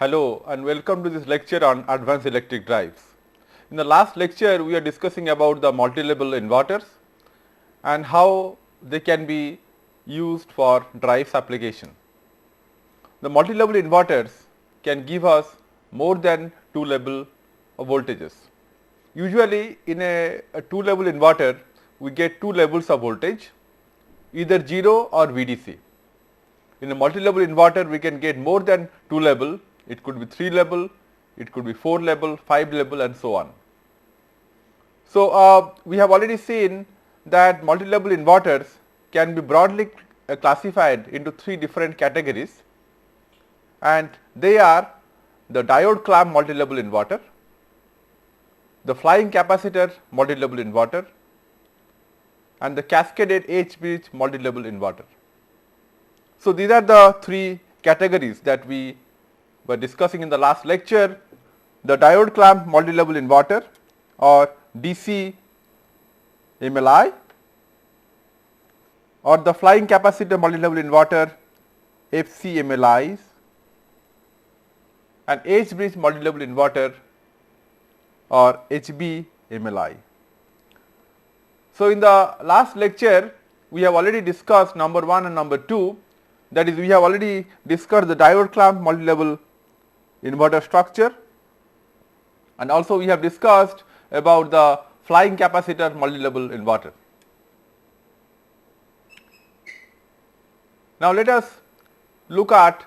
Hello and welcome to this lecture on advanced electric drives. In the last lecture, we are discussing about the multi-level inverters and how they can be used for drives application. The multi-level inverters can give us more than 2 level of voltages. Usually in a 2 level inverter, we get 2 levels of voltage, either 0 or VDC. In a multi-level inverter, we can get more than 2 level. It could be 3 level, it could be 4 level, 5 level and so on. So, we have already seen that multi-level inverters can be broadly classified into 3 different categories, and they are the diode clamp multi-level inverter, the flying capacitor multi-level inverter and the cascaded H-bridge multi-level inverter. So, these are the 3 categories that we were discussing in the last lecture. The diode clamp multi-level inverter or DC MLI, or the flying capacitor multi-level inverter FCMLIs, and H-bridge multi-level inverter or HBMLI. So, in the last lecture we have already discussed number 1 and number 2, that is, we have already discussed the diode clamp multi-level inverter structure, and also we have discussed about the flying capacitor multi-level inverter. Now, let us look at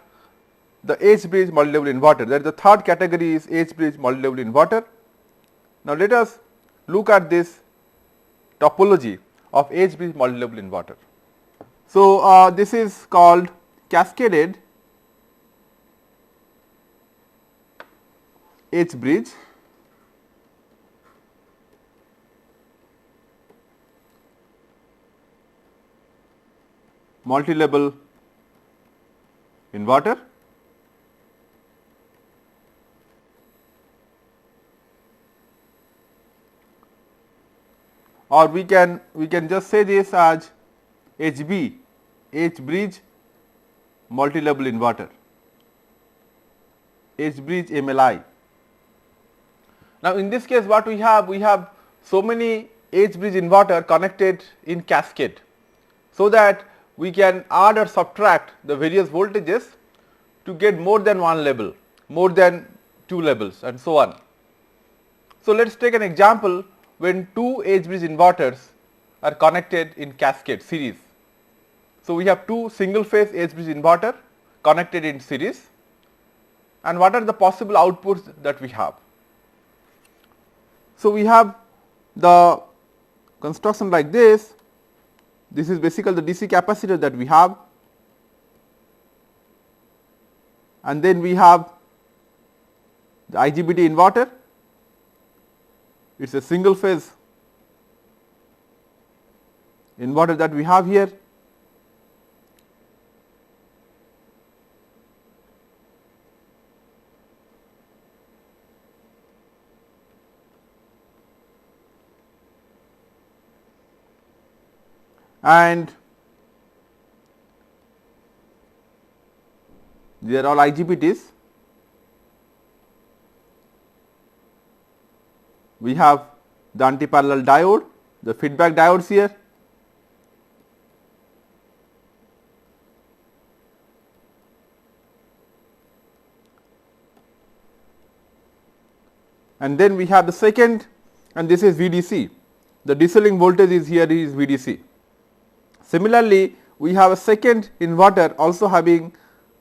the H-bridge multi-level inverter. That is, the third category is H-bridge multi-level inverter. Now, let us look at this topology of H-bridge multi-level inverter. So, this is called cascaded H-bridge multi-level inverter, or we can just say this as HB, H-bridge multi-level inverter, H-bridge MLI. Now, in this case what we have so many H-bridge inverter connected in cascade, so that we can add or subtract the various voltages to get more than one level, more than 2 levels and so on. So, let us take an example when 2 H-bridge inverters are connected in cascade series. So, we have 2 single phase H-bridge inverter connected in series, and what are the possible outputs that we have? So, we have the construction like this. This is basically the DC capacitor that we have, and then we have the IGBT inverter. It is a single phase inverter that we have here. And they are all IGBTs. We have the anti-parallel diode, the feedback diodes here, and then we have the second, and this is VDC. The DC link voltage is here is VDC. Similarly, we have a second inverter also having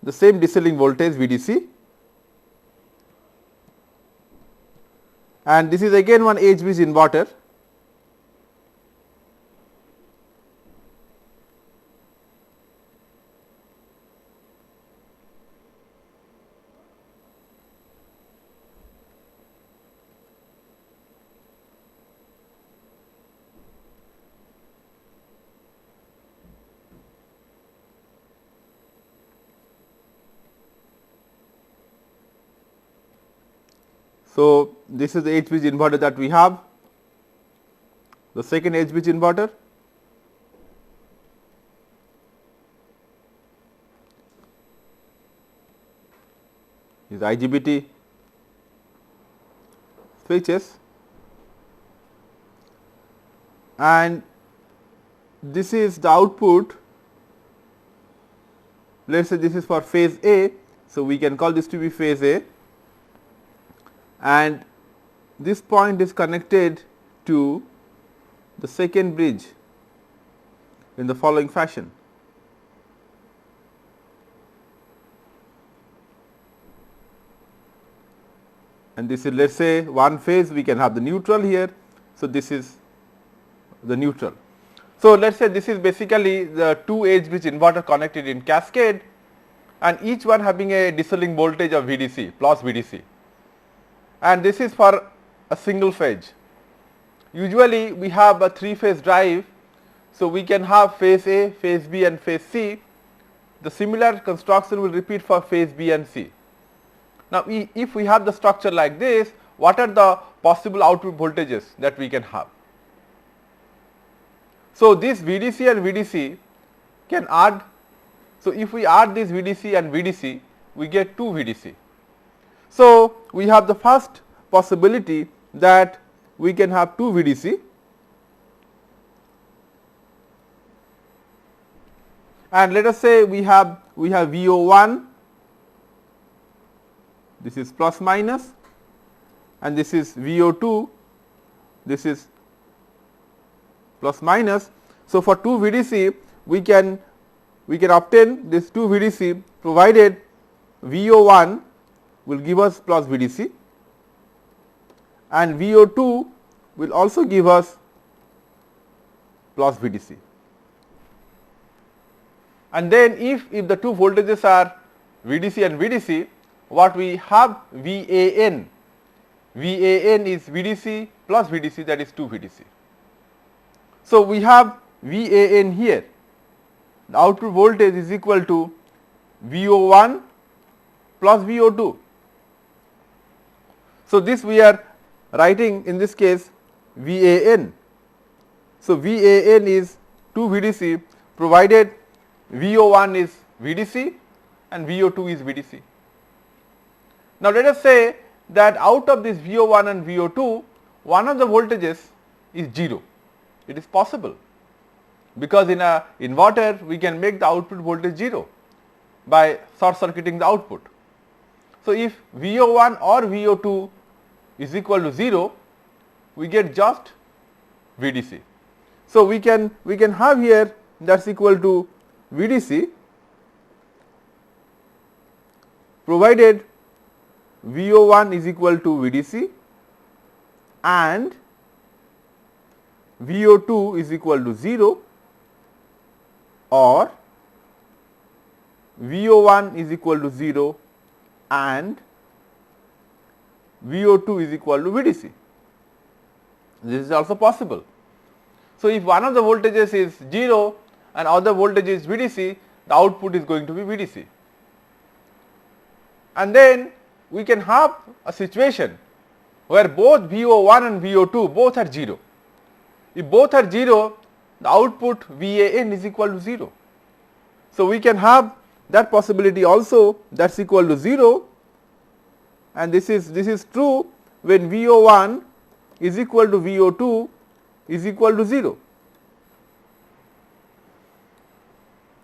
the same DC link voltage VDC, and this is again one H-bridge inverter. So, this is the H-bridge inverter that we have, the second H-bridge inverter. is IGBT switches, and this is the output. Let us say this is for phase A. So, we can call this to be phase A, and this point is connected to the second bridge in the following fashion. And this is, let us say, one phase, we can have the neutral here. So, this is the neutral. So, let us say this is basically the two edge bridge inverter connected in cascade, and each one having a decoupling voltage of VDC plus VDC, and this is for a single phase. Usually we have a 3-phase drive. So, we can have phase A, phase B and phase C. The similar construction will repeat for phase B and C. Now, if we have the structure like this, what are the possible output voltages that we can have? So, this VDC and VDC can add. So, if we add this VDC and VDC, we get 2 VDC. So, we have the first possibility that we can have 2 VDC, and let us say we have VO1, this is plus minus, and this is VO2, this is plus minus. So, for 2 VDC we can obtain this 2 VDC provided VO1 will give us plus VDC and VO2 will also give us plus VDC. And then if the two voltages are VDC and VDC, what we have VAN, VAN is VDC plus VDC, that is 2 VDC. So, we have VAN here, the output voltage is equal to VO1 plus VO2. So, this we are writing in this case VAN. So, VAN is 2 VDC provided VO1 is VDC and VO2 is VDC. Now, let us say that out of this VO1 and VO2, one of the voltages is 0. It is possible, because in a inverter we can make the output voltage 0 by short circuiting the output. So, if VO1 or VO2 is equal to 0, we get just VDC. So, we can have here that is equal to VDC provided VO1 is equal to VDC and VO2 is equal to 0, or VO1 is equal to 0 and VO2 is equal to VDC. This is also possible. So, if one of the voltages is 0 and other voltage is VDC, the output is going to be VDC. And then we can have a situation where both VO1 and VO2 both are 0. If both are 0, the output VAN is equal to 0. So, we can have that possibility also, that is equal to 0, and this is true when VO1 is equal to VO2 is equal to 0.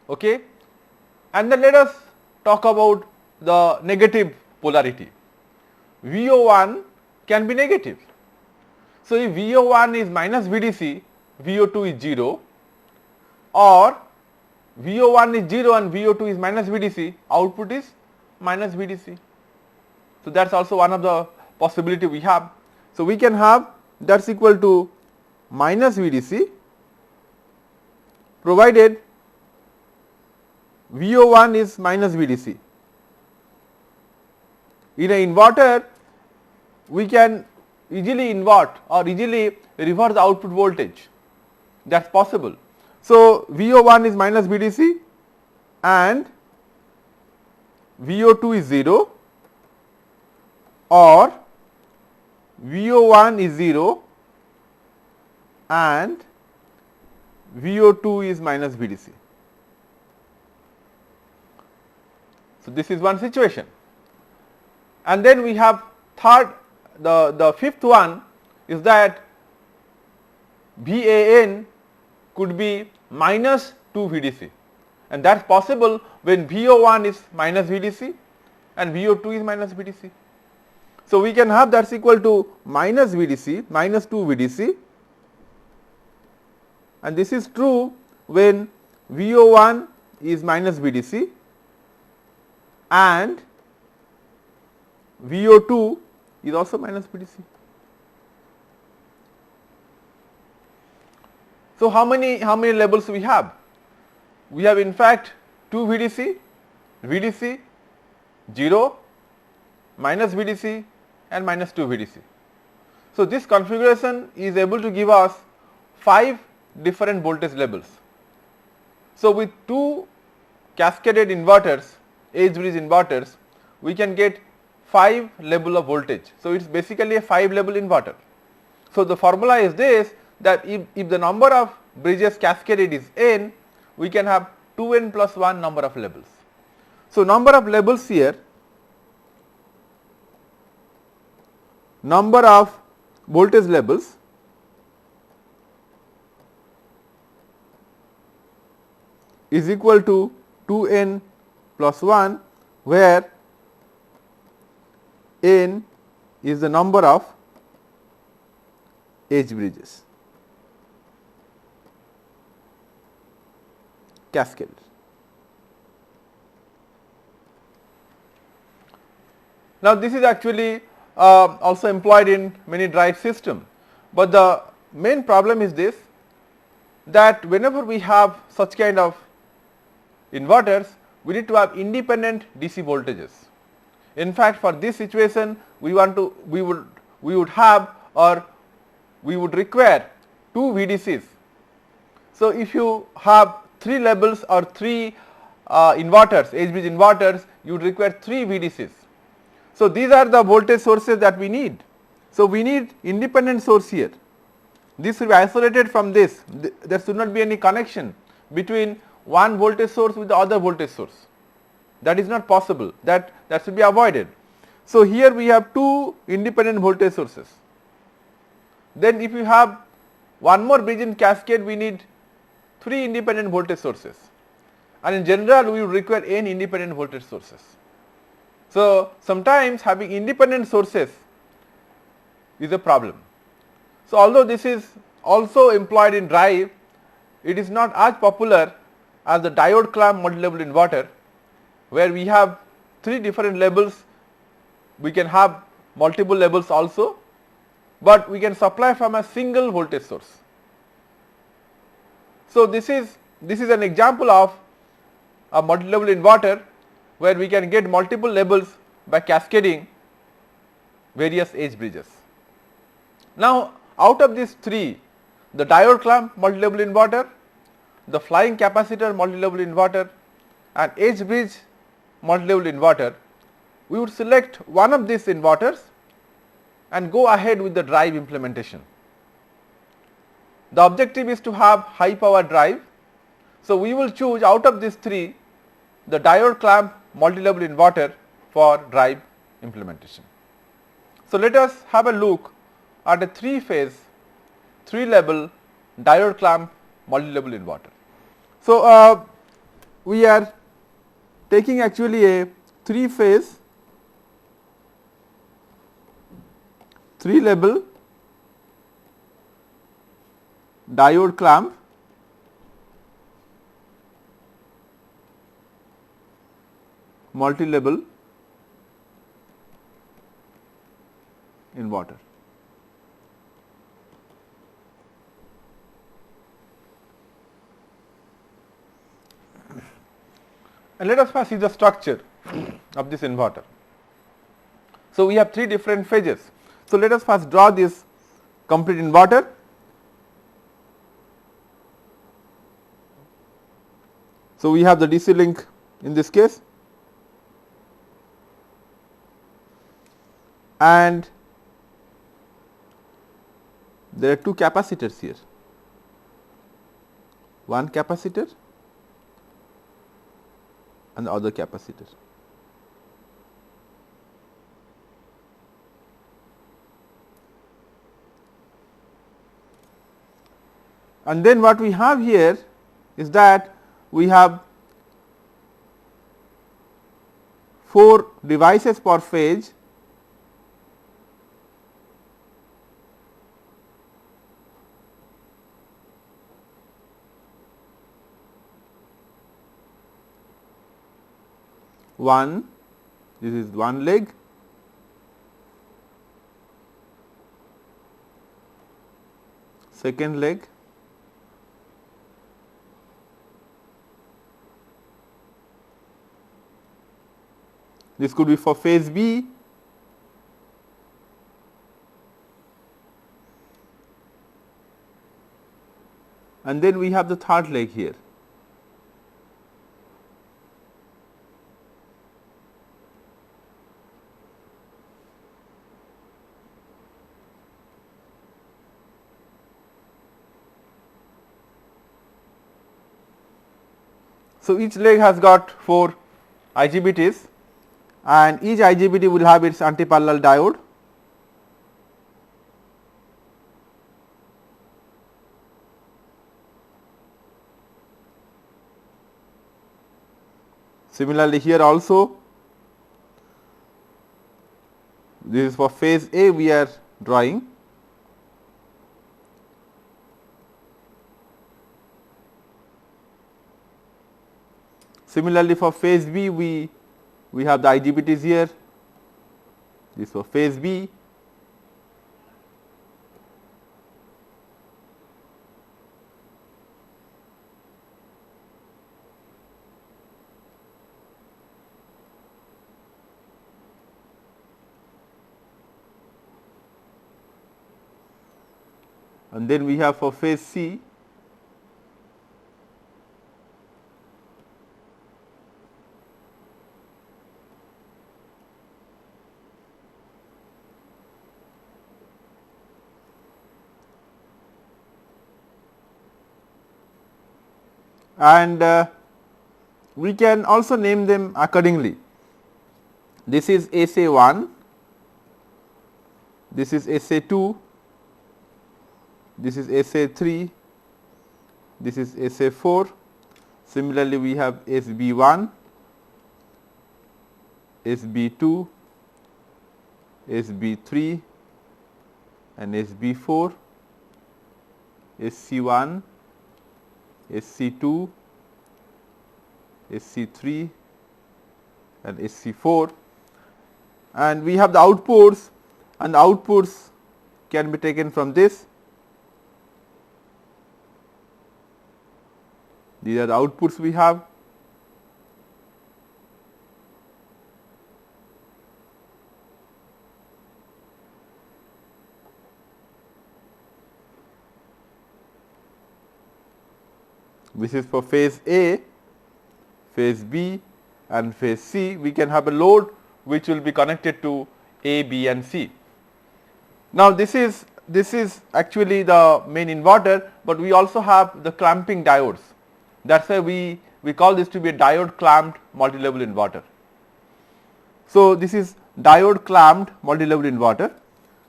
Okay. And then let us talk about the negative polarity. VO1 can be negative. So, if VO1 is minus VDC, VO2 is 0, or VO1 is 0 and VO2 is minus VDC, output is minus VDC. So, that is also one of the possibility we have. So, we can have that is equal to minus VDC provided VO1 is minus VDC. In an inverter, we can easily invert or easily reverse the output voltage, that is possible. So, VO1 is minus VDC and VO2 is 0, or VO1 is 0 and VO2 is minus VDC. So, this is one situation. And then we have the fifth one is that VAN could be minus 2 VDC, and that is possible when VO1 is minus VDC and VO2 is minus VDC. So, we can have that is equal to minus VDC, minus 2 VDC, and this is true when VO1 is minus VDC and VO2 is also minus VDC. So, how many labels we have? We have in fact 2 VDC, VDC, 0, minus VDC and minus 2 VDC. So, this configuration is able to give us 5 different voltage levels. So, with 2 cascaded inverters, edge bridge inverters, we can get 5 level of voltage. So, it is basically a 5 level inverter. So, the formula is this, that if the number of bridges cascaded is n, we can have 2n plus 1 number of levels. So, number of levels here, number of voltage levels is equal to 2n plus 1, where n is the number of edge bridges cascaded. Now, this is actually also employed in many drive system, but the main problem is this, that whenever we have such kind of inverters, we need to have independent DC voltages. In fact, for this situation we would have, or we would require 2 VDCs. So, if you have 3 levels or 3 inverters, edge bridge inverters, you would require 3 VDCs. So, these are the voltage sources that we need. So, we need independent source here. This will be isolated from this. There should not be any connection between one voltage source with the other voltage source. That is not possible. That should be avoided. So, here we have 2 independent voltage sources. Then if you have one more bridge in cascade, we need 3 independent voltage sources, and in general we would require n independent voltage sources. So, sometimes having independent sources is a problem. So, although this is also employed in drive, it is not as popular as the diode clamp multi-level inverter, where we have 3 different levels. We can have multiple levels also, but we can supply from a single voltage source. So, this is an example of a multi-level inverter, where we can get multiple levels by cascading various edge bridges. Now, out of these 3, the diode clamp multi-level inverter, the flying capacitor multi-level inverter and edge bridge multi-level inverter, we would select one of these inverters and go ahead with the drive implementation. The objective is to have high power drive. So, we will choose out of these 3 the diode clamp multi-level inverter for drive implementation. So, let us have a look at a 3-phase 3-level diode clamp multi-level inverter. So, we are taking actually a 3-phase 3-level diode clamp multi-level inverter. And let us first see the structure of this inverter. So, we have 3 different phases. So, let us first draw this complete inverter. So, we have the DC link in this case, and there are 2 capacitors here, one capacitor and the other capacitor. And then what we have here is that we have 4 devices per phase, this is one leg, second leg, this could be for phase B, and then we have the third leg here. So, each leg has got 4 IGBTs and each IGBT will have its antiparallel diode. Similarly, here also this is for phase A we are drawing. Similarly, for phase B we have the IGBTs here, this for phase B. And then we have for phase C and we can also name them accordingly. This is SA1, this is SA2, this is SA3, this is SA4. Similarly, we have SB1, SB2, SB3 and SB4, SC1, SC2, SC3 and SC4, and we have the outputs, and the outputs can be taken from this. These are the outputs we have. This is for phase A, phase B and phase C. We can have a load which will be connected to A, B and C. Now, this is actually the main inverter, but we also have the clamping diodes. That is why we call this to be a diode clamped multi-level inverter. So, this is diode clamped multi-level inverter.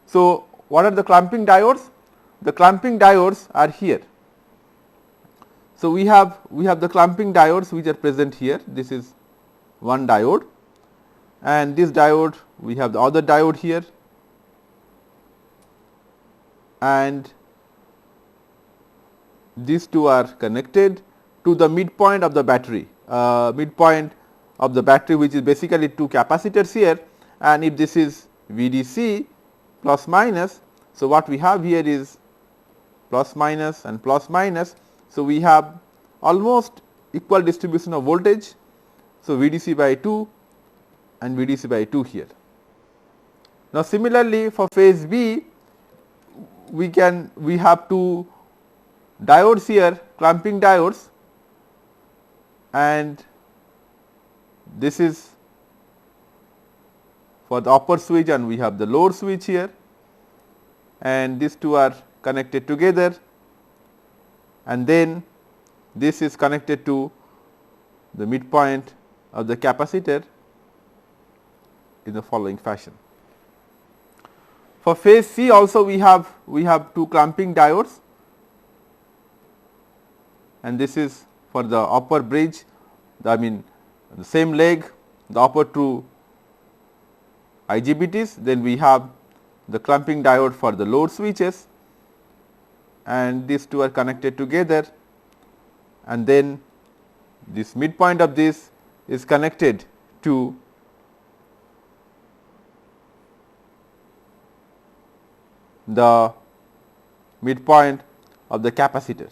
So, what are the clamping diodes? The clamping diodes are here. So, we have the clamping diodes which are present here. This is one diode, and this diode we have the other diode here, and these two are connected to the midpoint of the battery, which is basically 2 capacitors here, and if this is VDC plus minus. So, what we have here is plus minus and plus minus. So, we have almost equal distribution of voltage. So, VDC by 2 and VDC by 2 here. Now, similarly for phase B we have 2 diodes here, clamping diodes, and this is for the upper switch and we have the lower switch here, and these two are connected together, and then this is connected to the midpoint of the capacitor in the following fashion. For phase C also we have 2 clamping diodes, and this is for the upper bridge, I mean the same leg, the upper two IGBTs. Then we have the clamping diode for the load switches, and these two are connected together, and then this midpoint of this is connected to the midpoint of the capacitor.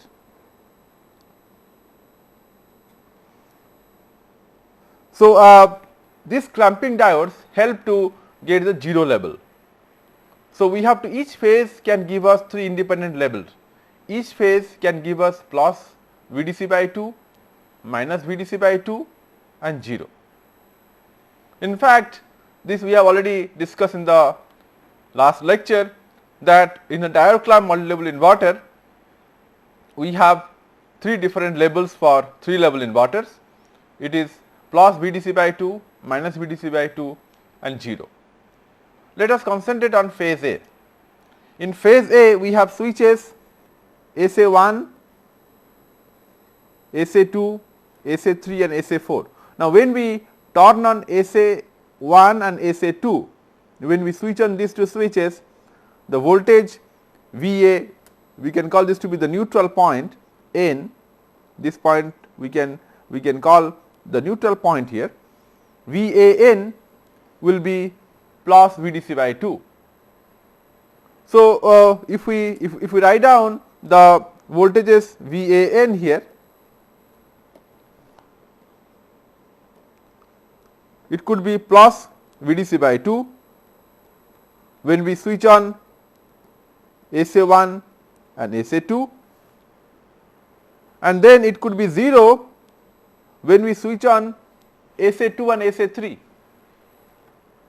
So, these clamping diodes help to get the 0 label. So, we have to, each phase can give us 3 independent labels. Each phase can give us plus VDC by 2, minus VDC by 2 and 0. In fact, this we have already discussed in the last lecture, that in a diode clamp multi-level inverter, we have 3 different labels for 3 level inverters. It is plus VDC by 2, minus VDC by 2 and 0. Let us concentrate on phase A. In phase A, we have switches SA1, SA2, SA3 and SA4. Now, when we turn on SA1 and SA2, when we switch on these two switches, the voltage VA, we can call this to be the neutral point N. This point we can call the neutral point here. VAN will be plus VDC by 2. So, if we write down the voltages VAN here, it could be plus VDC by 2 when we switch on SA1 and SA2, and then it could be 0 when we switch on SA2 and SA3.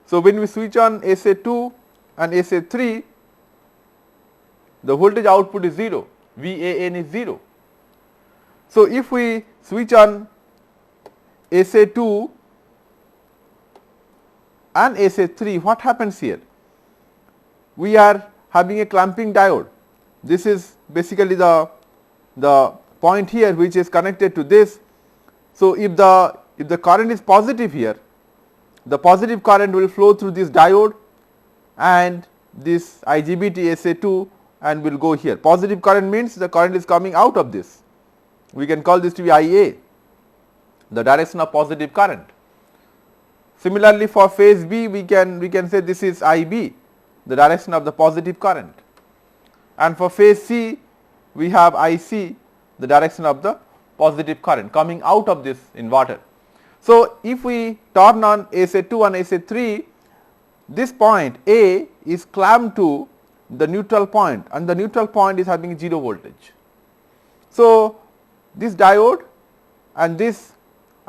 So, when we switch on SA2 and SA3, the voltage output is 0, VAN is 0. So, if we switch on SA2 and SA3, what happens here? We are having a clamping diode. This is basically the point here which is connected to this. So, if the current is positive here, the positive current will flow through this diode and this IGBT SA2 and will go here. Positive current means the current is coming out of this. We can call this to be IA, the direction of positive current. Similarly, for phase B, we can say this is IB, the direction of the positive current, and for phase C, we have IC, the direction of the positive current coming out of this inverter. So, if we turn on SA2 and SA3, this point A is clamped to the neutral point, and the neutral point is having 0 voltage. So, this diode and this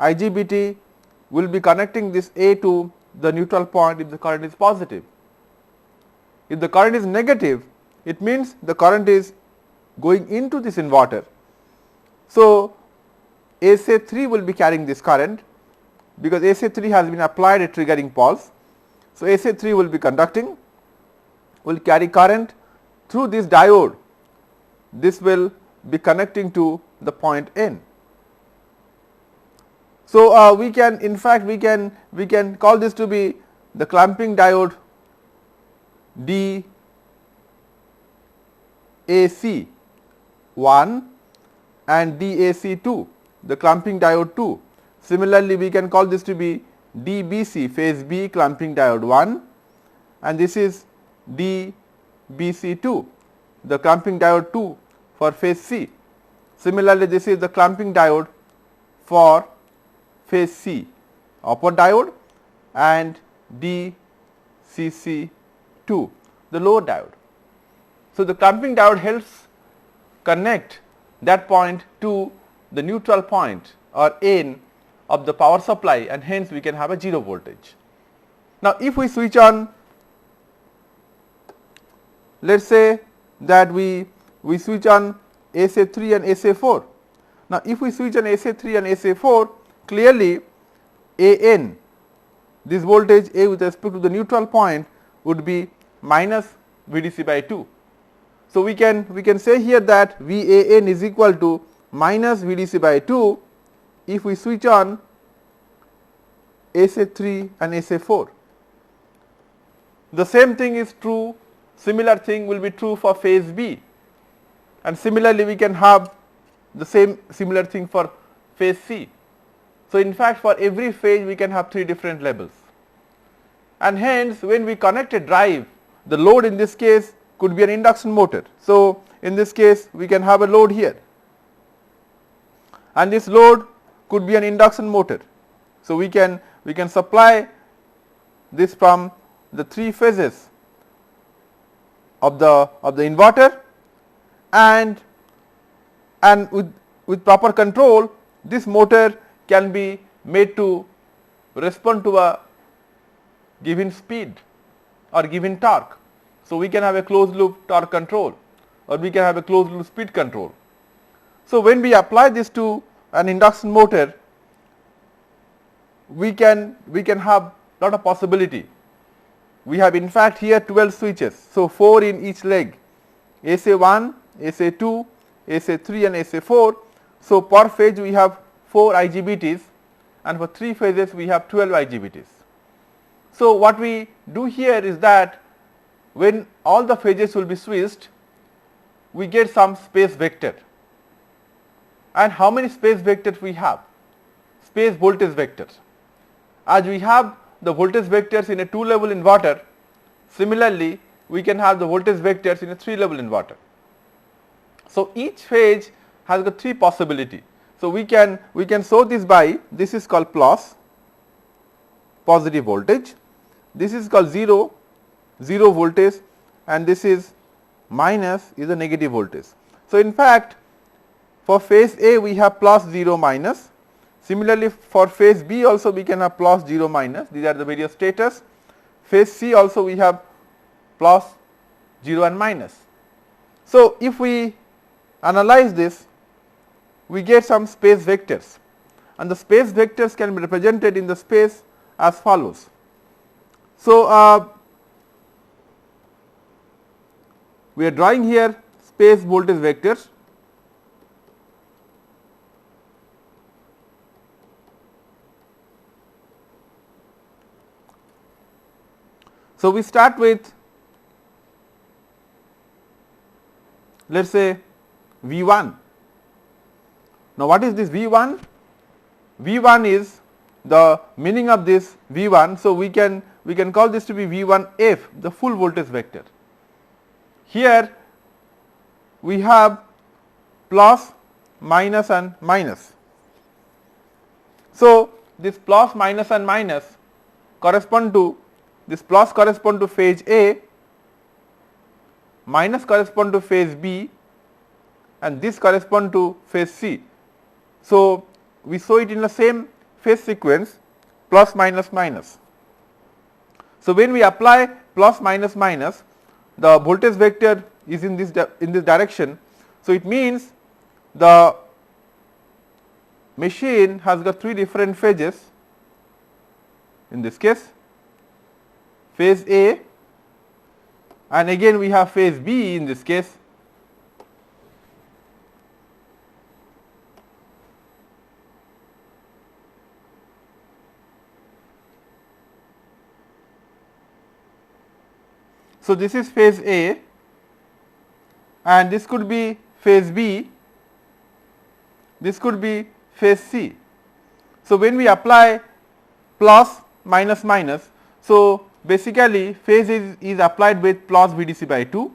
IGBT will be connecting this A to the neutral point if the current is positive. If the current is negative, it means the current is going into this inverter. So, SA3 will be carrying this current, because SA3 has been applied a triggering pulse. So, SA3 will be conducting, will carry current through this diode. This will be connecting to the point N. So, we can, in fact, we can call this to be the clamping diode DAC1 and DAC2, the clamping diode 2. Similarly, we can call this to be DBC, phase B clamping diode 1, and this is DBC2, the clamping diode 2 for phase C. Similarly, this is the clamping diode for phase C, upper diode, and DCC2, the lower diode. So, the clamping diode helps connect that point to the neutral point or N of the power supply, and hence we can have a 0 voltage. Now, if we switch on, let us say that we switch on SA3 and SA4. Now, if we switch on SA3 and SA4, clearly AN, this voltage A with respect to the neutral point would be minus VDC by 2. So, we can say here that VAN is equal to minus VDC by 2 if we switch on SA3 and SA4. The same thing is true, similar thing will be true for phase B, and similarly we can have the similar thing for phase C. So, in fact, for every phase we can have 3 different labels, and hence when we connect a drive, the load in this case could be an induction motor. So, in this case we can have a load here, and this load could be an induction motor. So, we can supply this from the 3 phases of the inverter, and with proper control this motor can be made to respond to a given speed or given torque. So, we can have a closed loop torque control, or we can have a closed loop speed control. So, when we apply this to an induction motor, we can have lot of possibility. We have in fact here 12 switches. So, 4 in each leg, SA1, SA2, SA3 and SA4. So, per phase we have 4 IGBTs, and for 3 phases we have 12 IGBTs. So, what we do here is that when all the phases will be switched, we get some space vector. And how many space vectors we have? Space voltage vectors. As we have the voltage vectors in a 2-level inverter, similarly we can have the voltage vectors in a 3-level inverter. So, each phase has got 3 possibility. So, we can show this by, this is called plus, positive voltage, this is called 0 voltage, and this is minus is a negative voltage. So, in fact, for phase A we have plus 0 minus. Similarly, for phase B also we can have plus 0 minus, these are the various status. Phase C also we have plus 0 and minus. So, if we analyze this, we get some space vectors, and the space vectors can be represented in the space as follows. So, we are drawing here space voltage vectors. So, we start with, let us say V1. Now, what is this V1? V1 is the meaning of this V1. So, we can call this to be V1F, the full voltage vector. Here we have plus, minus and minus. So, this plus, minus and minus correspond to, this plus correspond to phase A, minus correspond to phase B, and this correspond to phase C. So, we show it in the same phase sequence, plus, minus, minus. So, when we apply plus, minus, minus, the voltage vector is in this direction. So, it means the machine has got 3 different phases. In this case, phase A, and again we have phase B in this case. So, this is phase A, and this could be phase B, this could be phase C. So, when we apply plus, minus, minus, so basically phase is applied with plus VDC by 2,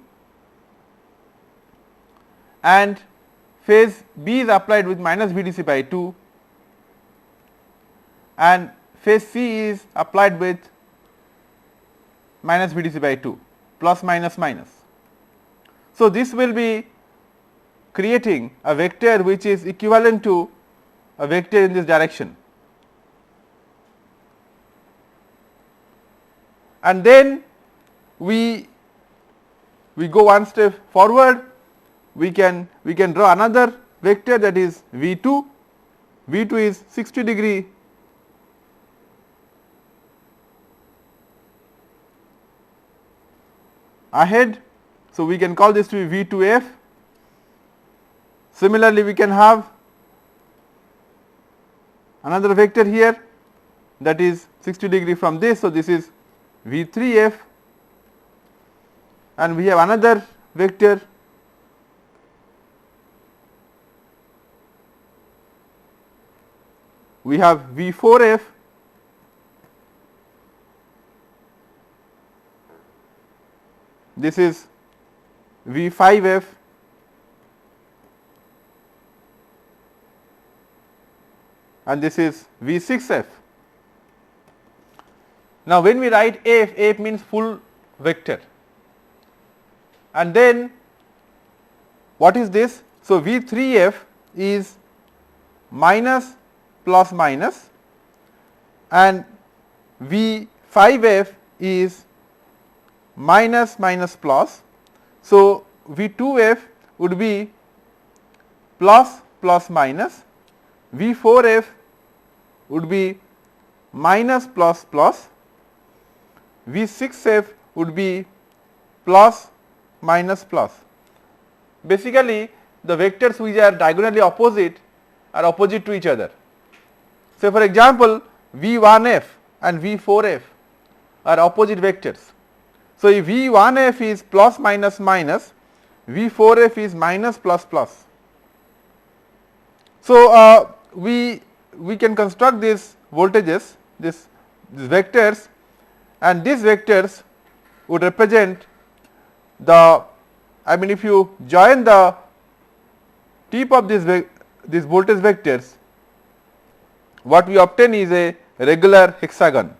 and phase B is applied with minus VDC by 2, and phase C is applied with minus VDC by 2, plus, minus, minus. So, this will be creating a vector which is equivalent to a vector in this direction. And then we go one step forward, we can draw another vector, that is V2. V2 is 60 degree ahead. So, we can call this to be V2F. Similarly, we can have another vector here that is 60 degree from this. So, this is V 3 f, and we have another vector we have V 4 f, this is V 5 f, and this is V 6 f. Now, when we write f means full vector, and then what is this? So, V 3 f is minus plus minus, and V 5 f is minus minus plus. So, V 2 f would be plus plus minus, V 4 f would be minus plus plus, V 6 f would be plus minus plus. Basically, the vectors which are diagonally opposite are opposite to each other. So, for example, V 1 f and V 4 f are opposite vectors. So, if V 1 f is plus minus minus, V 4 f is minus plus plus. So, we can construct these voltages, these vectors, and these vectors would represent the, I mean, if you join the tip of these voltage vectors, what we obtain is a regular hexagon,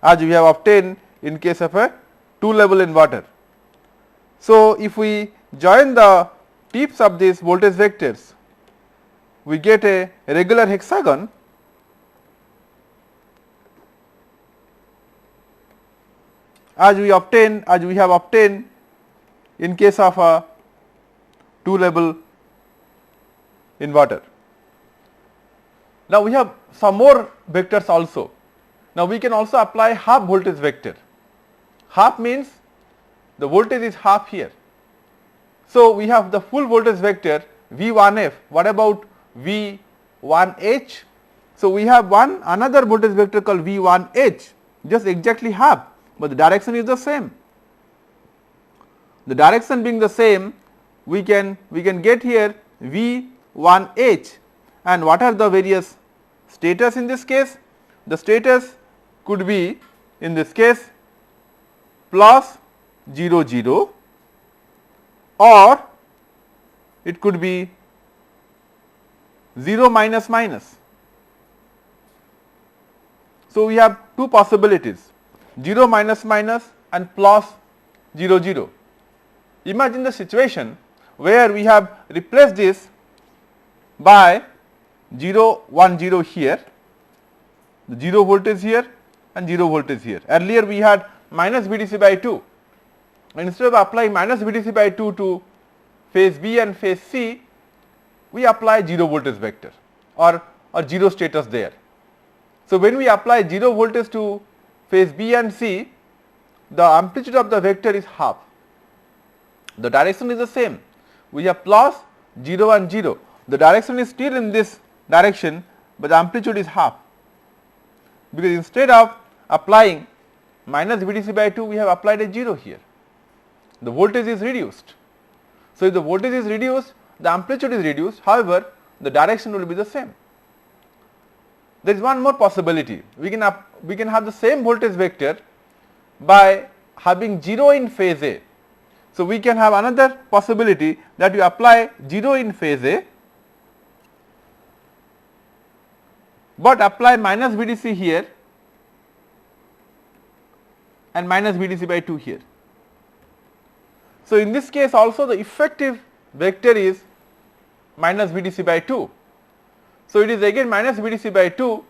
as we have obtained in case of a 2-level inverter. So, if we join the tips of these voltage vectors, we get a regular hexagon, as we have obtained in case of a 2-level inverter. Now, we have some more vectors also. Now, we can also apply half voltage vector. Half means the voltage is half here. So, we have the full voltage vector V 1 f. What about V 1 h? So, we have another voltage vector called V 1 h, just exactly half, but the direction is the same. The direction being the same, we can get here V 1 h, and what are the various status in this case? The status could be in this case plus 0 0, or it could be 0 minus minus. So, we have two possibilities, 0 minus minus and plus 0 0. Imagine the situation where we have replaced this by 0 1 0 here, the 0 voltage here and 0 voltage here. Earlier we had minus VDC by 2, and instead of applying minus VDC by 2 to phase B and phase C, we apply 0 voltage vector or 0 status there. So, when we apply 0 voltage to phase B and C, the amplitude of the vector is half. The direction is the same. We have plus 0 and 0. The direction is still in this direction, but the amplitude is half, because instead of applying minus VDC by 2, we have applied a 0 here. The voltage is reduced. So, if the voltage is reduced, the amplitude is reduced, however, the direction will be the same. There is one more possibility. We can have the same voltage vector by having 0 in phase A. So, we can have another possibility that you apply 0 in phase A, but apply minus VDC here and minus VDC by 2 here. So, in this case also the effective vector is minus VDC by 2. So, it is again minus VDC by 2.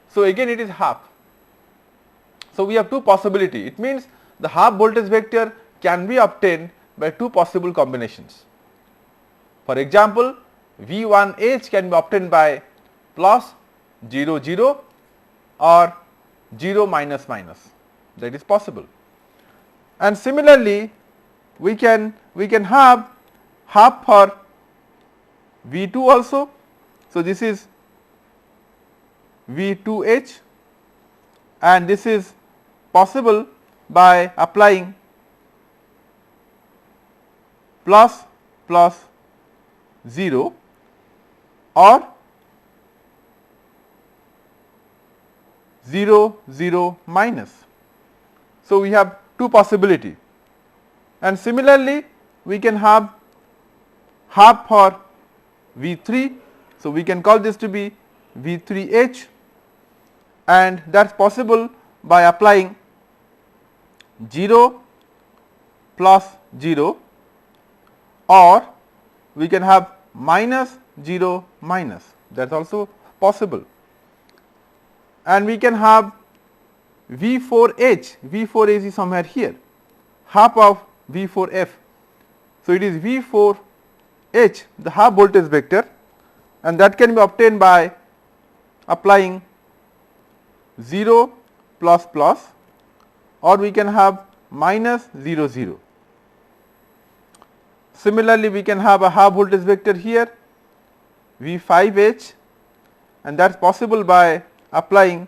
So, again it is half. So, we have two possibility. It means the half voltage vector can be obtained by two possible combinations. For example, V 1 h can be obtained by plus 0 0 or 0 minus minus, that is possible. And similarly, we can have half for V2 also. So, this is V2H, and this is possible by applying plus 0 or 0 minus. So, we have two possibility, and similarly we can have half for V3. So, we can call this to be V3H, and that is possible by applying 0 plus 0, or we can have minus 0 minus, that is also possible. And we can have V4H, V4H is somewhere here, half of V4F. So, it is V4H, the half voltage vector, and that can be obtained by applying 0 plus plus, or we can have minus 0 0. Similarly, we can have a half voltage vector here V5H, and that is possible by applying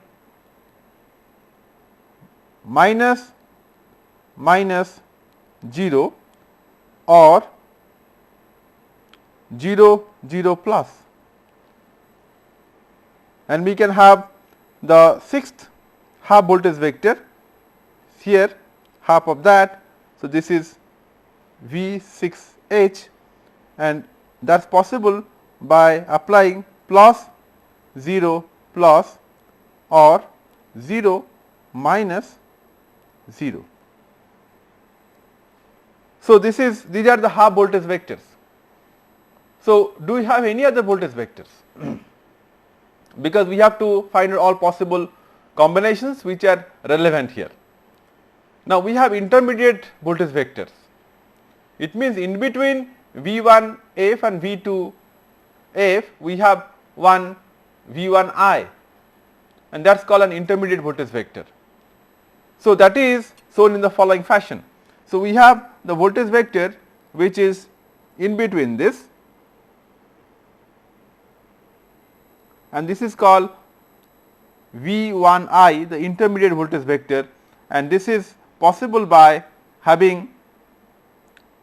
minus 0 or 0 plus, and we can have the sixth half voltage vector here, half of that. So, this is V6H, and that is possible by applying plus 0 plus or 0 minus 0. So, these are the half voltage vectors. So, do we have any other voltage vectors? Because we have to find out all possible combinations which are relevant here. Now, we have intermediate voltage vectors. It means in between V1F and V2F we have one V1I, and that is called an intermediate voltage vector. So, that is shown in the following fashion. So, we have the voltage vector which is in between this, and this is called V1I, the intermediate voltage vector, and this is possible by having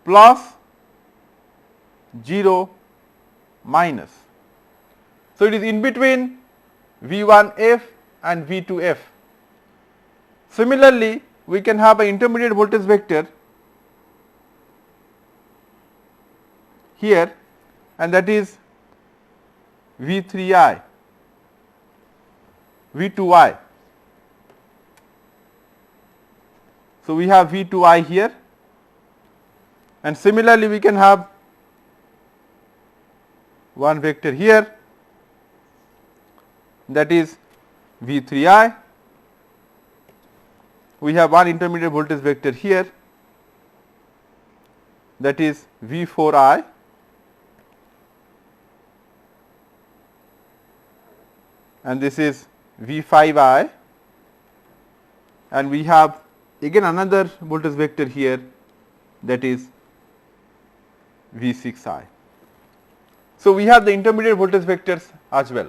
plus 0 minus. So, it is in between V1F and V2F. Similarly, we can have an intermediate voltage vector here, and that is V3I, V2I. So, we have V2I here, and similarly we can have one vector here, that is V3I. We have one intermediate voltage vector here, that is V4I, and this is V5I, and we have again another voltage vector here, that is V6I. So, we have the intermediate voltage vectors as well.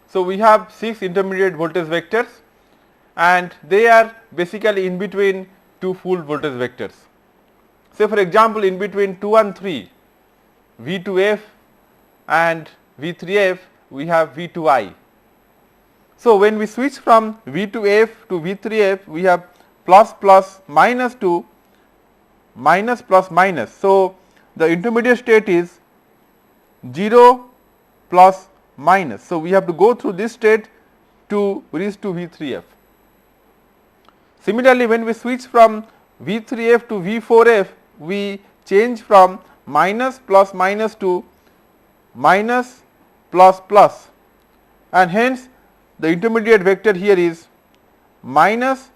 So, we have 6 intermediate voltage vectors, and they are basically in between two full voltage vectors. Say for example, in between 2 and 3, V2F and V3F, we have V2I. So, when we switch from V2F to V3F, we have plus plus minus to minus plus minus. So, the intermediate state is 0 plus minus. So, we have to go through this state to reach to V3F. Similarly, when we switch from V3F to V4F, we change from minus plus minus to minus plus plus, and hence the intermediate vector here is minus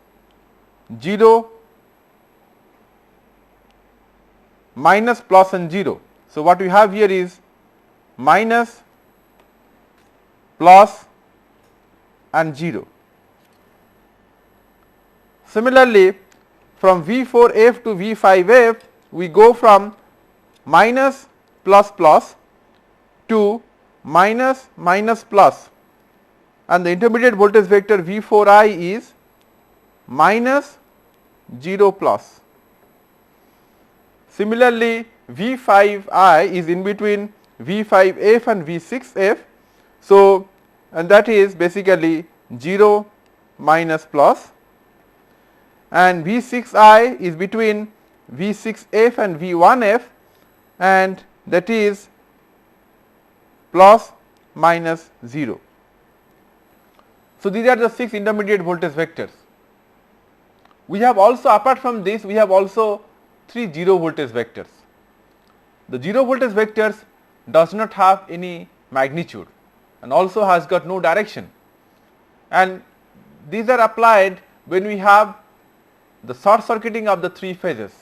0 minus plus and 0. So, what we have here is minus plus and 0. Similarly, from V4F to V5F, we go from minus plus plus to minus minus plus, and the intermediate voltage vector V 4 I is minus 0 plus. Similarly, V 5 I is in between V 5 F and V 6 F. So, and that is basically 0 minus plus, and V 6 I is between V 6 F and V 1 F, and that is plus minus 0. So, these are the 6 intermediate voltage vectors. We have also, apart from this, we have also 3 zero voltage vectors. The zero voltage vectors does not have any magnitude and also has got no direction, and these are applied when we have the short circuiting of the 3 phases.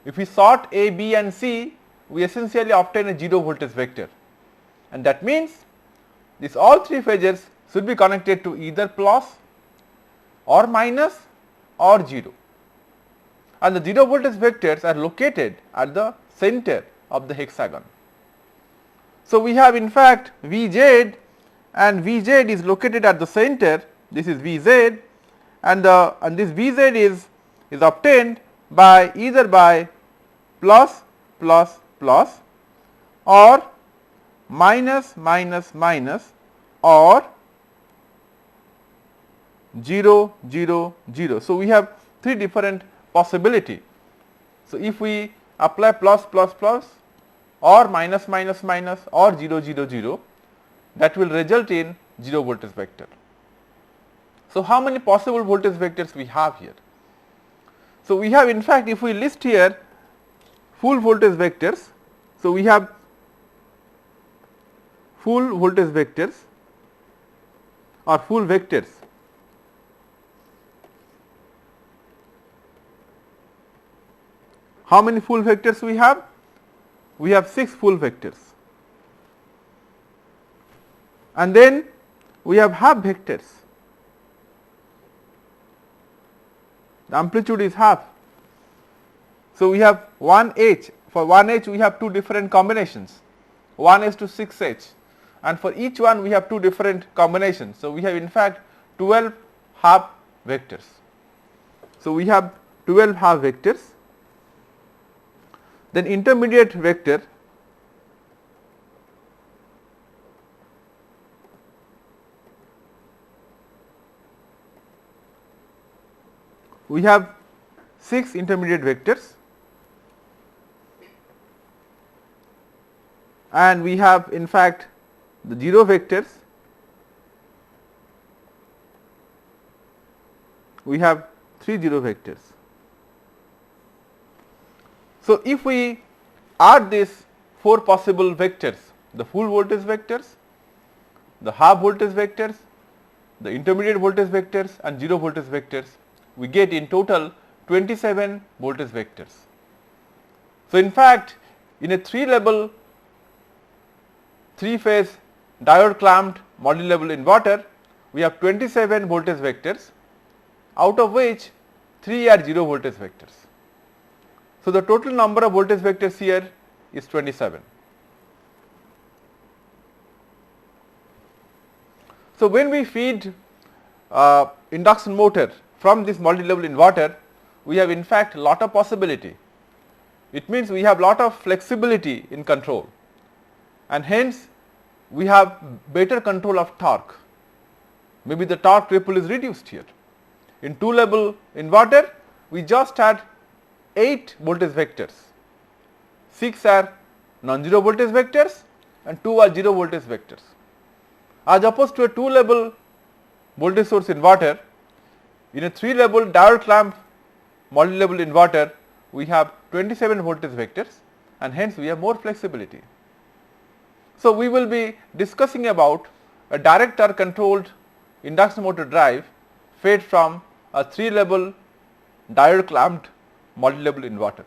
If we short A, B and C, we essentially obtain a zero voltage vector, and that means these all 3 phases should be connected to either plus or minus or 0, and the zero voltage vectors are located at the center of the hexagon. So, we have in fact Vz, and Vz is located at the center. This is Vz, and this Vz is obtained by either by plus plus plus or minus minus minus or 0 0 0. So, we have 3 different possibility. So, if we apply plus plus plus or minus minus minus or 0 0 0, that will result in 0 voltage vector. So, how many possible voltage vectors we have here? So, we have in fact, if we list here full voltage vectors. So, we have full voltage vectors or full vectors. How many full vectors we have? We have 6 full vectors, and then we have half vectors. The amplitude is half. So, we have 1h. For 1h we have 2 different combinations, 1h to 6h, and for each one we have 2 different combinations. So, we have in fact 12 half vectors. So, we have 12 half vectors. Then intermediate vector, we have 6 intermediate vectors, and we have in fact the 0 vectors. We have 3 0 vectors. So, if we add these 4 possible vectors, the full voltage vectors, the half voltage vectors, the intermediate voltage vectors and 0 voltage vectors, we get in total 27 voltage vectors. So, in fact, in a 3 level 3 phase diode clamped module level inverter, we have 27 voltage vectors, out of which 3 are 0 voltage vectors. So, the total number of voltage vectors here is 27. So, when we feed induction motor from this multi-level inverter, we have in fact lot of possibility. It means we have lot of flexibility in control, and hence we have better control of torque. Maybe the torque ripple is reduced here. In 2 level inverter, we just had 8 voltage vectors, 6 are non-zero voltage vectors and 2 are 0 voltage vectors. As opposed to a 2 level voltage source inverter, in a 3 level diode clamp multi-level inverter, we have 27 voltage vectors, and hence we have more flexibility. So, we will be discussing about a direct torque controlled induction motor drive fed from a 3 level diode clamped multi-level inverter.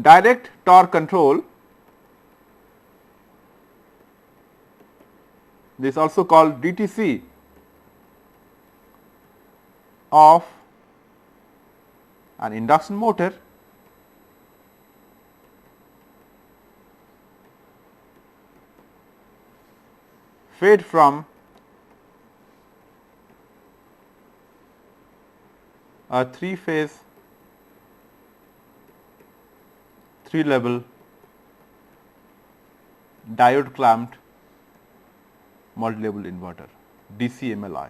Direct torque control, this is also called DTC of an induction motor fed from a 3-phase 3-level diode clamped multi-level inverter, DCMLI.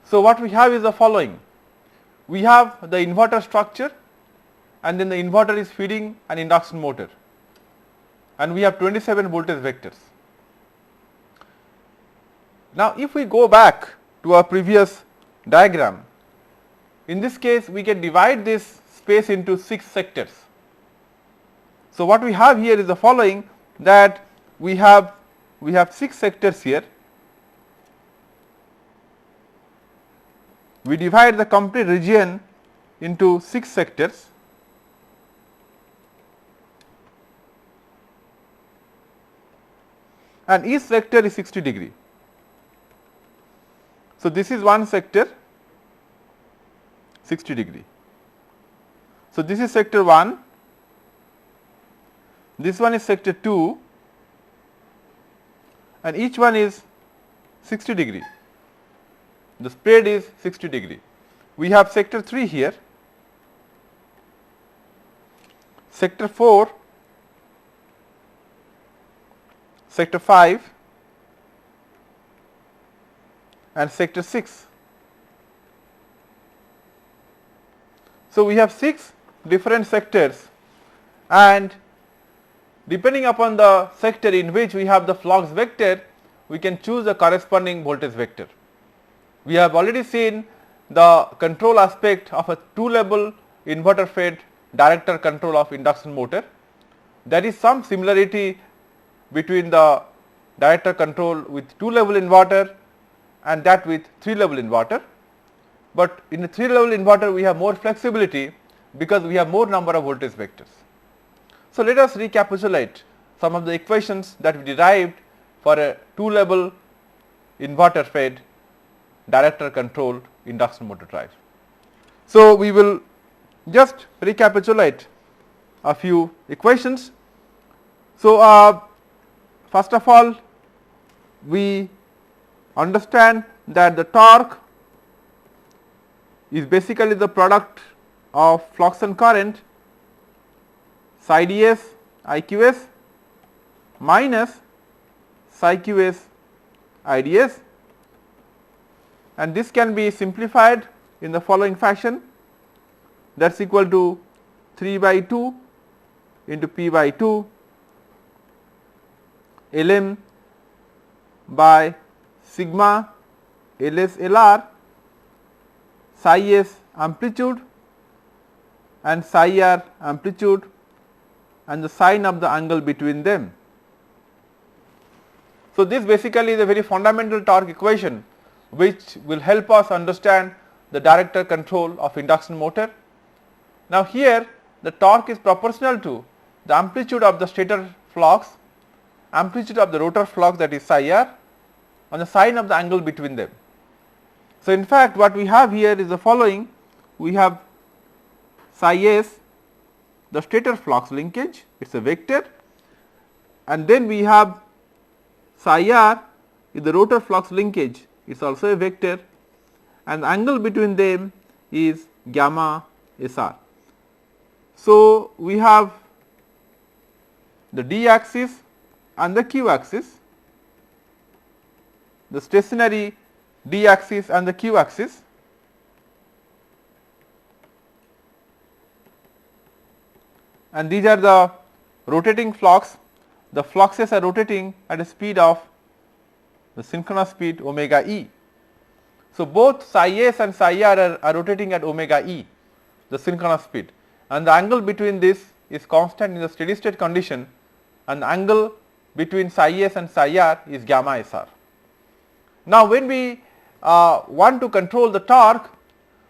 So, what we have is the following. We have the inverter structure, and then the inverter is feeding an induction motor, and we have 27 voltage vectors. Now, if we go back to our previous diagram, in this case we can divide this space into 6 sectors. So, what we have here is the following, that we have 6 sectors here. We divide the complete region into 6 sectors, and each sector is 60 degree. So, this is one sector 60 degree. So, this is sector 1, this one is sector 2, and each one is 60 degree. The spread is 60 degree. We have sector 3 here, sector 4, sector 5 and sector 6. So, we have 6 different sectors, and depending upon the sector in which we have the flux vector, we can choose the corresponding voltage vector. We have already seen the control aspect of a 2-level inverter fed director control of induction motor. There is some similarity between the director control with 2-level inverter and that with 3-level inverter, but in a 3-level inverter we have more flexibility because we have more number of voltage vectors. So, let us recapitulate some of the equations that we derived for a 2-level inverter fed director controlled induction motor drive. So, we will just recapitulate a few equations. So, first of all, we understand that the torque is basically the product of flux and current psi ds IQS minus psi QS IDS, and this can be simplified in the following fashion, that is equal to 3 by 2 into P by 2 Lm by sigma Ls Lr psi s amplitude and psi r amplitude and the sine of the angle between them. So, this basically is a very fundamental torque equation which will help us understand the director control of induction motor. Now, here the torque is proportional to the amplitude of the stator flux, amplitude of the rotor flux, that is psi r, and the sine of the angle between them. So, in fact, what we have here is the following. We have psi s, the stator flux linkage, it is a vector, and then we have psi r is the rotor flux linkage, it is also a vector, and the angle between them is gamma s r. So, we have the d axis and the q axis, the stationary d axis and the q axis, and these are the rotating flux. The fluxes are rotating at a speed of the synchronous speed omega e. So, both psi s and psi r are rotating at omega e, the synchronous speed, and the angle between this is constant in the steady state condition, and the angle between psi s and psi r is gamma s r. Now, when we want to control the torque,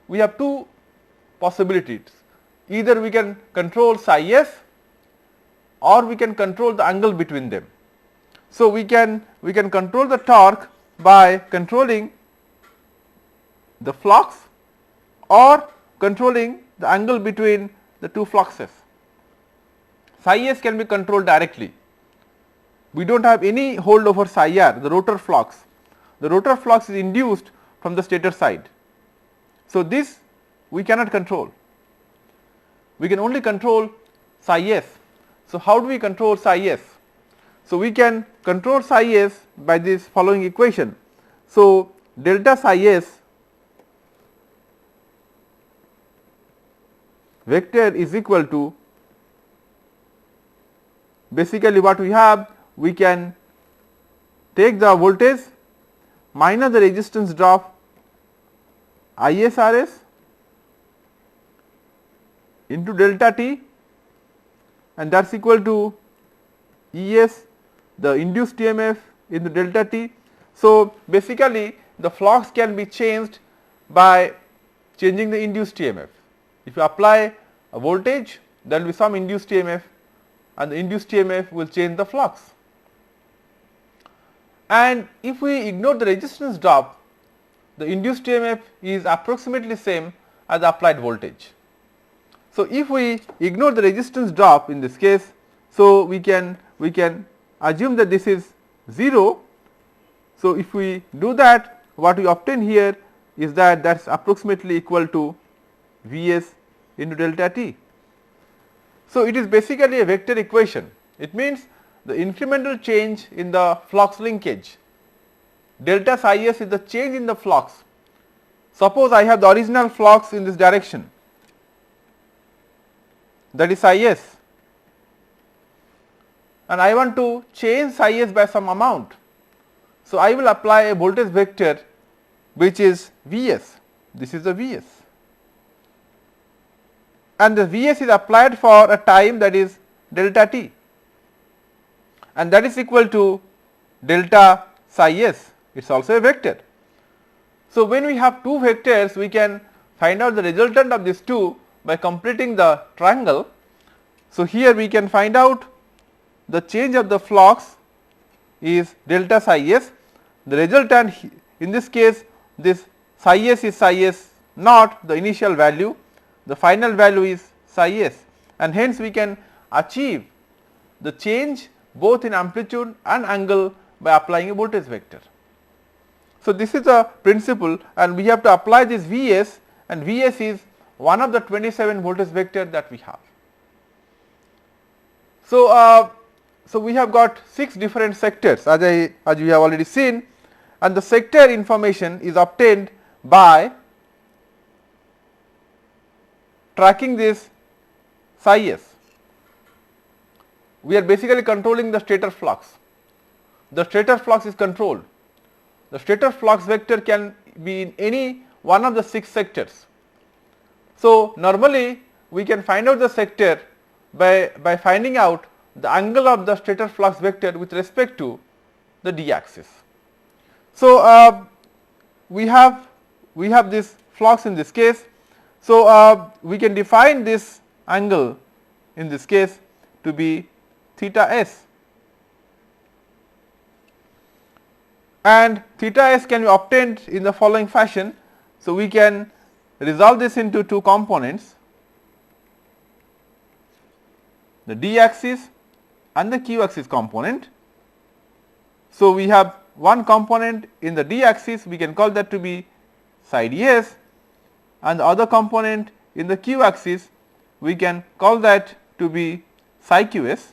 we have two possibilities. Either we can control psi s or we can control the angle between them. So, we can control the torque by controlling the flux or controlling the angle between the two fluxes. psi s can be controlled directly. We do not have any hold over psi r, the rotor flux. The rotor flux is induced from the stator side. So, this we cannot control, we can only control psi s. So, how do we control psi s? So, we can control psi s by this following equation. So, delta psi s vector is equal to, basically what we have, we can take the voltage minus the resistance drop ISRS into delta t, and that is equal to ES, the induced EMF into delta t. So, basically the flux can be changed by changing the induced EMF. If you apply a voltage, there will be some induced EMF, and the induced EMF will change the flux. And if we ignore the resistance drop, the induced EMF is approximately same as the applied voltage. So, if we ignore the resistance drop in this case, so we can assume that this is 0. So, if we do that, what we obtain here is that is approximately equal to Vs into delta t. So, it is basically a vector equation. It means the incremental change in the flux linkage, delta psi s is the change in the flux. Suppose I have the original flux in this direction, that is psi s, and I want to change psi s by some amount. So, I will apply a voltage vector which is Vs, this is the Vs, and the Vs is applied for a time that is delta t, and that is equal to delta psi s, it is also a vector. So, when we have two vectors, we can find out the resultant of these two by completing the triangle. So, here we can find out the change of the flux is delta psi s, the resultant in this case this psi s is psi s not the initial value, the final value is psi s, and hence we can achieve the change both in amplitude and angle by applying a voltage vector. So, this is a principle, and we have to apply this Vs, and Vs is one of the 27 voltage vector that we have. So, so we have got 6 different sectors as we have already seen, and the sector information is obtained by tracking this psi s. We are basically controlling the stator flux. The stator flux is controlled. The stator flux vector can be in any one of the 6 sectors. So, normally we can find out the sector by finding out the angle of the stator flux vector with respect to the d axis. So, we have this flux in this case. So, we can define this angle in this case to be theta s, and theta s can be obtained in the following fashion. So, we can resolve this into 2 components, the d axis and the q axis component. So, we have one component in the d axis, we can call that to be psi ds, and the other component in the q axis we can call that to be psi qs.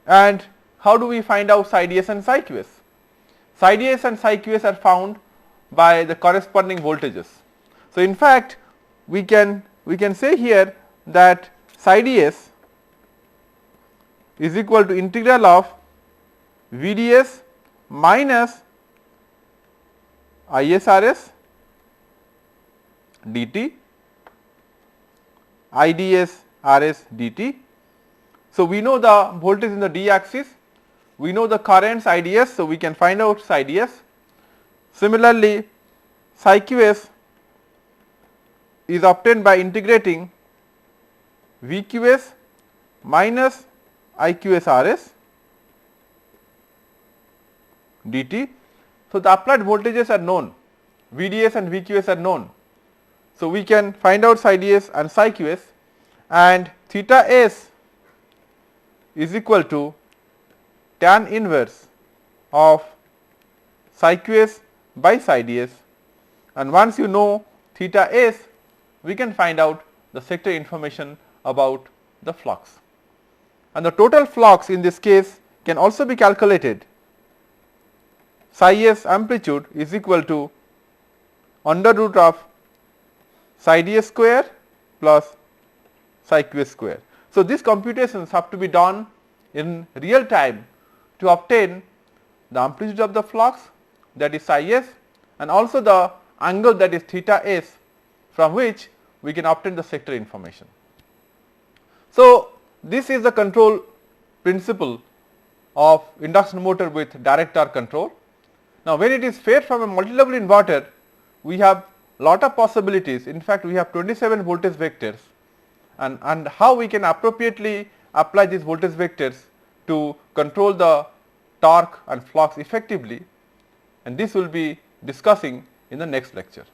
And how do we find out psi ds and psi qs? Psi ds and psi qs are found by the corresponding voltages. So, in fact, we can say here that psi ds is equal to integral of Vds minus ISRS dt IDS RS dt. So, we know the voltage in the d axis, we know the currents IDS, so we can find out psi ds. Similarly, psi qs is obtained by integrating VQS minus IQS RS dt. So, the applied voltages are known, VDS and VQS are known. So, we can find out psi ds and psi qs, and theta s is equal to tan inverse of psi q s by psi d s, and once you know theta s, we can find out the sector information about the flux. And the total flux in this case can also be calculated. Psi s amplitude is equal to under root of psi d s square plus psi q s square. So, these computations have to be done in real time to obtain the amplitude of the flux, that is psi s, and also the angle, that is theta s, from which we can obtain the sector information. So, this is the control principle of induction motor with direct torque control. Now, when it is fed from a multi-level inverter, we have lot of possibilities. In fact, we have 27 voltage vectors, and how we can appropriately apply these voltage vectors to control the torque and flux effectively, and this will be discussing in the next lecture.